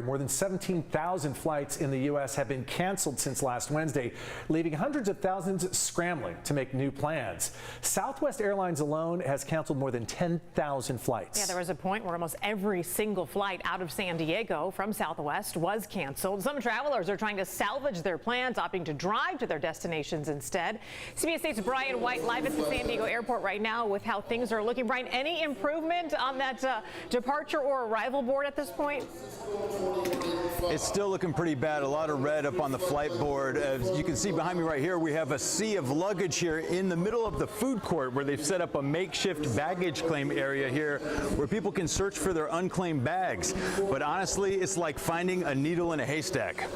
More than 17,000 flights in the U.S. have been canceled since last Wednesday, leaving hundreds of thousands scrambling to make new plans. Southwest Airlines alone has canceled more than 10,000 flights. Yeah, there was a point where almost every single flight out of San Diego from Southwest was canceled. Some travelers are trying to salvage their plans, opting to drive to their destinations instead. CBS 8's Brian White live at the San Diego airport right now with how things are looking. Brian, any improvement on that departure or arrival board at this point? It's still looking pretty bad. A lot of red up on the flight board. As you can see behind me right here, we have a sea of luggage here in the middle of the food court where they've set up a makeshift baggage claim area here where people can search for their unclaimed bags. But honestly, it's like finding a needle in a haystack.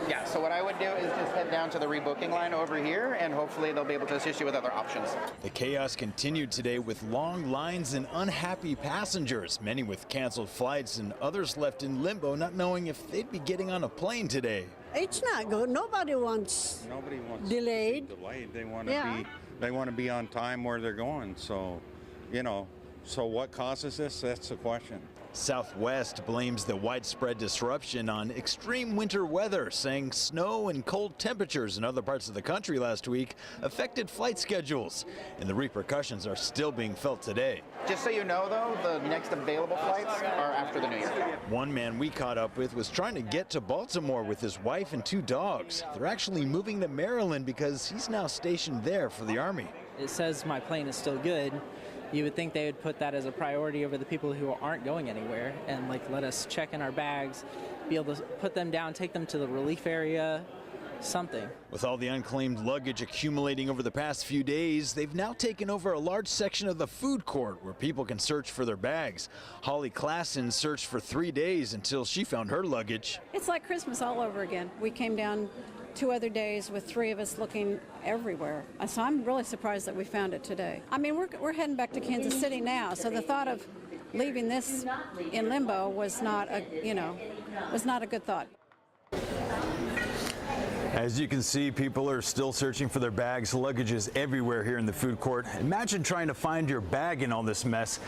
Yeah, so what I would do is just head down to the rebooking line over here, and hopefully they'll be able to assist you with other options. The chaos continued today with long lines and unhappy passengers, many with canceled flights and others left in limbo, not knowing if they'd be getting on a plane today. It's not good. Nobody wants delayed. They want to be on time where they're going. So, so what causes this? That's the question. Southwest blames the widespread disruption on extreme winter weather, saying snow and cold temperatures in other parts of the country last week affected flight schedules, and the repercussions are still being felt today. Just so you know, though, the next available flights are after the new year. One man we caught up with was trying to get to Baltimore with his wife and 2 dogs. They're actually moving to Maryland because he's now stationed there for the Army. It says my plane is still good. You would think they would put that as a priority over the people who aren't going anywhere and let us check in our bags, be able to put them down, take them to the relief area, something. With all the unclaimed luggage accumulating over the past few days, they've now taken over a large section of the food court where people can search for their bags. Holly Klassen searched for 3 days until she found her luggage. It's like Christmas all over again. We came down 2 other days with 3 of us looking everywhere. So I'm really surprised that we found it today. I mean, we're heading back to Kansas City now, so the thought of leaving this in limbo was not a good thought. As you can see, people are still searching for their bags. Luggage is everywhere here in the food court. Imagine trying to find your bag in all this mess.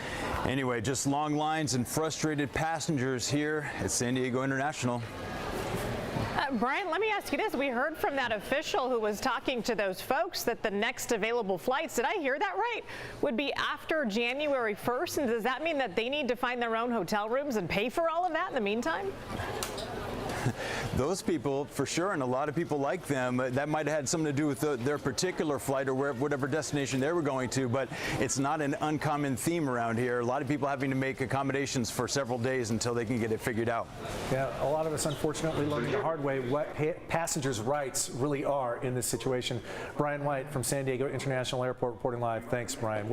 Anyway, just long lines and frustrated passengers here at San Diego International. Brian, let me ask you this. We heard from that official who was talking to those folks that the next available flights, did I hear that right, would be after January 1st? And does that mean that they need to find their own hotel rooms and pay for all of that in the meantime? Those people, for sure, and a lot of people like them, that might have had something to do with their particular flight or whatever destination they were going to, but it's not an uncommon theme around here. A lot of people having to make accommodations for several days until they can get it figured out. Yeah, a lot of us unfortunately learning the hard way what passengers' rights really are in this situation. Brian White from San Diego International Airport reporting live. Thanks, Brian.